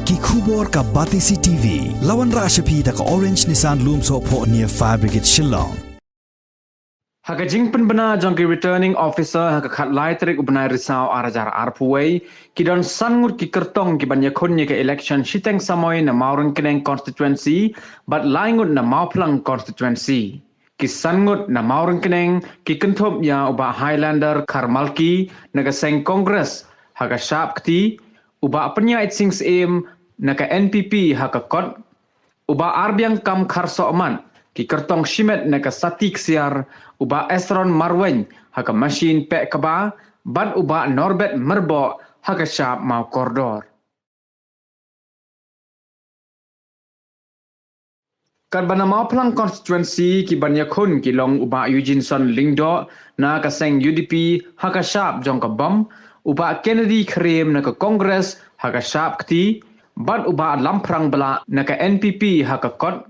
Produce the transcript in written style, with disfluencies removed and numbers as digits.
ki khubor ka Batisi TV lawan ra shapi da ka Orange Nissan Loom so pho near Fire Brigade Shillong. Haka jingpen bena jangki returning officer haka khat lai terik ubnai risau arajar arpuway ki don sangut ki kertong ki banya khonye ke election Shiteng Samoi na Mawryngkneng constituency but laingut na Mawphlang constituency. Ki sangut na Mawryngkneng ki kenthop ya uba Highlander Karmalki naga seng Congress haka sharp kti uba penyait sings aim naga NPP haka kot uba arbiang kam kharso aman ki kertong shimet naga satik siar uba Esron Marweng haka machine pek kaba ban uba Norbert Merbo haka sharp mau kordor. Kat bana Mawphlang constituency ki banya khun ki long uba Eugene Lingdo na ka seng UDP haka sharp jong ka bom uba Kennedy Krem na ka Congress haka sharp kti ban uba Lamprang bala na ka NPP haka kot